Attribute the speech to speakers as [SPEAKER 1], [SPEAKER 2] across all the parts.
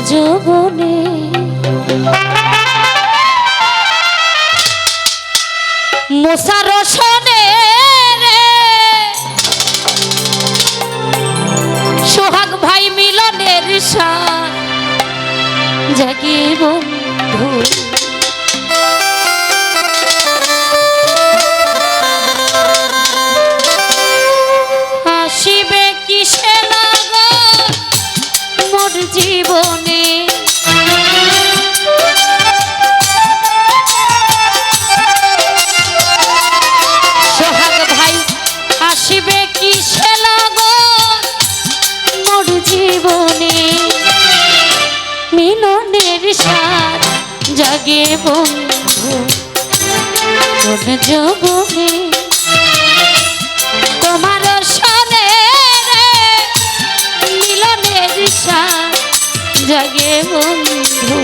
[SPEAKER 1] যৌবনে মোসার রসনে সোহাগ ভাই মিলনের সাথ জাগে বন্ধু আসিবে কিসে লাগন মোর জীবনে সোহাগ ভাই আসিবে কিসে লাগন মোর জীবনে মিলনের সাথ জাগে বন্ধু কোন যৌবনে তোমার সনে মিলনের সাথ জাগে বন্ধু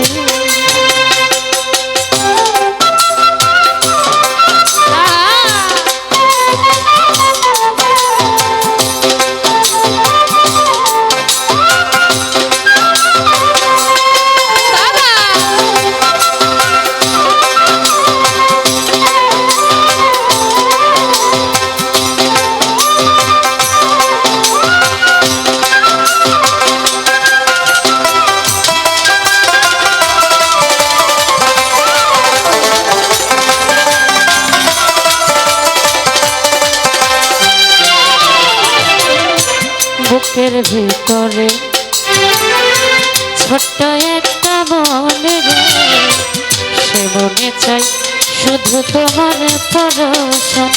[SPEAKER 1] বুকের ভিতরে ছোট্ট একটা মনে সে মনে চাই শুধু তোমার পরশন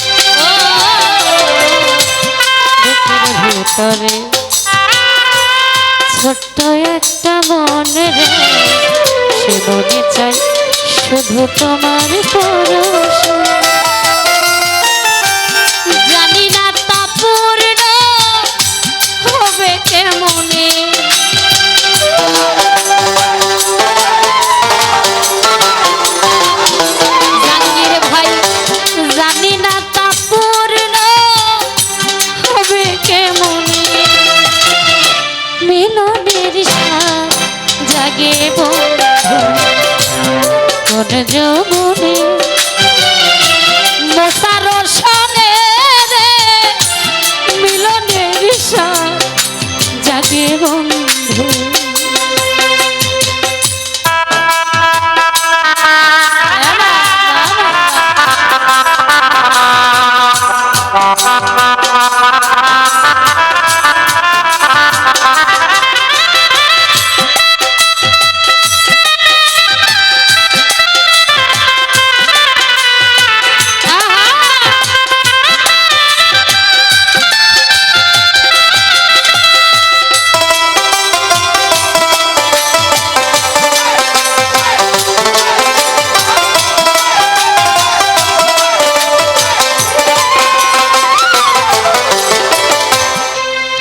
[SPEAKER 1] বুকের ভিতরে ছোট্ট একটা মনে সে মনে চাই শুধু তোমার পরশন জানি না তা পূর্ণ হবে কেমনে জানির ভাই জানি না তা পূর্ণ হবে কেমনে মিলনের সাথ জাগে বন্ধু কোন যৌবনে মোসার সনে মিলনের সাথ জাগে বন্ধু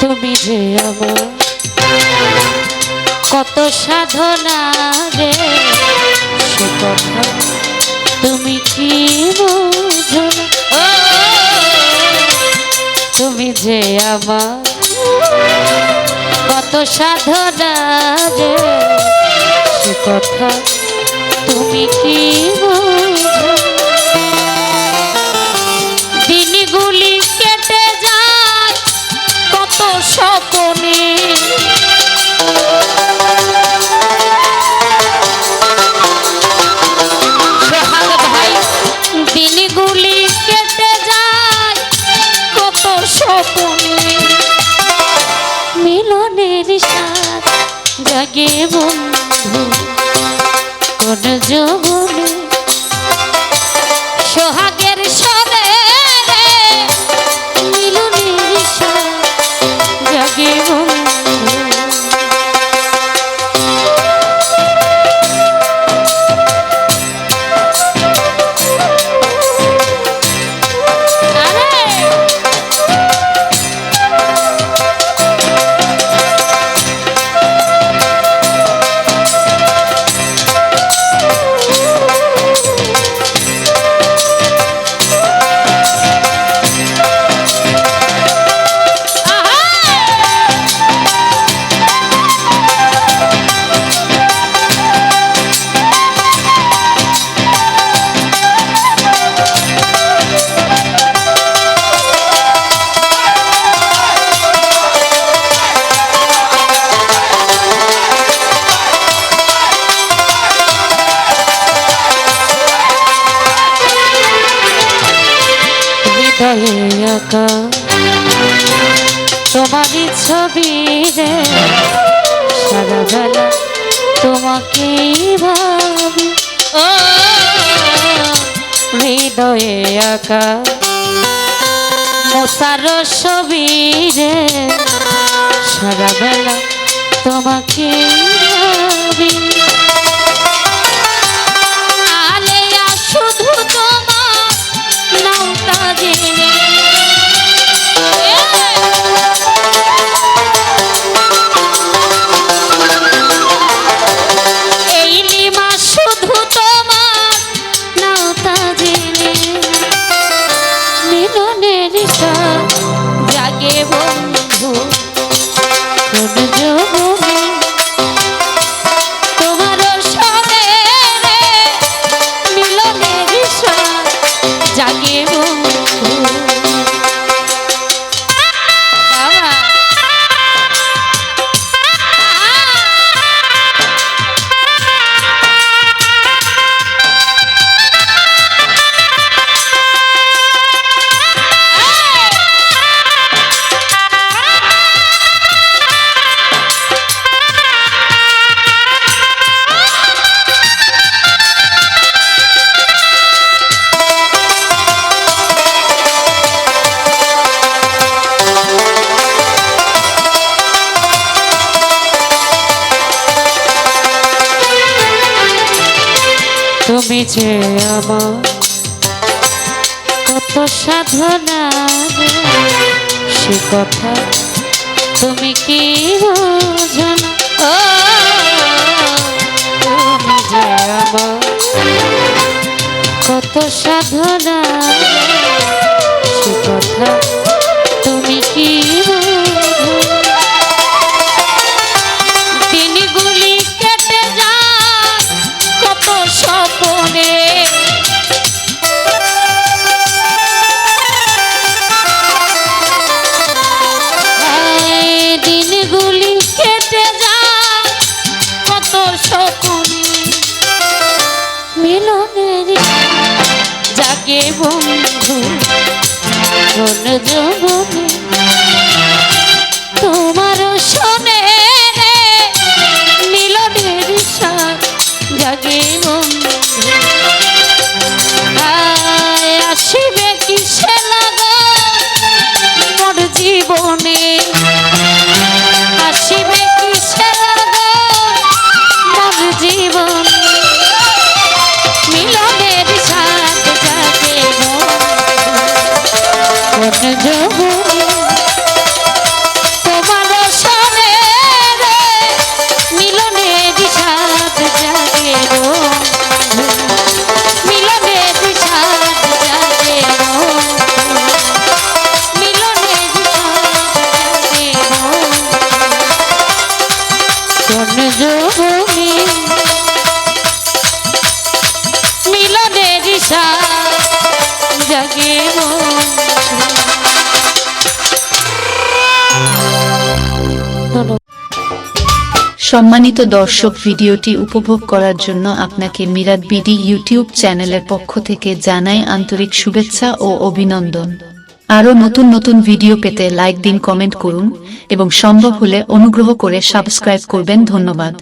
[SPEAKER 1] তুমি যে আমার কত সাধনা রে সে কথা তুমি কি বুঝো না তুমি যে আমার কত সাধনা রে সে কথা তুমি কি বুঝো দিনগুলি কেটে যায় কত স্বপ্নে সোহাগ ভাই দিনগুলি কেটে যায় কত স্বপ্নে মিলনের সাথ জাগে বন্ধু কোন যৌবনে সোহাগের সনে মিলনের সাথ জাগে বন্ধু তোমারই ছবি রে সারা বেলা তোমাকেই ভাবি ও হৃদয়ে আঁকা মোসার ছবি রে সারা বেলা তোমাকেই ভাবি আলেয়া শুধু তোমার নামটা জেনে জাগে বন্ধু কোন জগবে তোমার সনে মিলনের জাগে বন্ধু তুমি যে আমার কত সাধনা সে কথা তুমি কি বোঝো না ও তুমি যে আমার কত সাধনা সে কথা তুমি কি বোঝো দিনগুলি কেটে যায় কত স্বপ্নে দিনগুলি কেটে যায় কত স্বপ্নে মিলনের জাগে বন্ধু কোন জগবে তোমার শোনে মিলনের জাগে বন্ধু আসিবে কিসে লাগা মোর জীবনে আসিবে কিসে লাগা মোর জীবন মিলনের সাথ জাগে কোন জগবে তোমার শোনে মিলনের সাথ জাগে মিলনের সাথ জাগে মিলনের সাথ জাগে কোন জগবে মিলনের সাথ জাগে
[SPEAKER 2] সম্মানিত দর্শক, ভিডিওটি উপভোগ করার জন্য আপনাকে মিরাত বিডি ইউটিউব চ্যানেলের পক্ষ থেকে জানাই আন্তরিক শুভেচ্ছা ও অভিনন্দন। আরও নতুন নতুন ভিডিও পেতে লাইক দিন, কমেন্ট করুন এবং সম্ভব হলে অনুগ্রহ করে সাবস্ক্রাইব করবেন। ধন্যবাদ।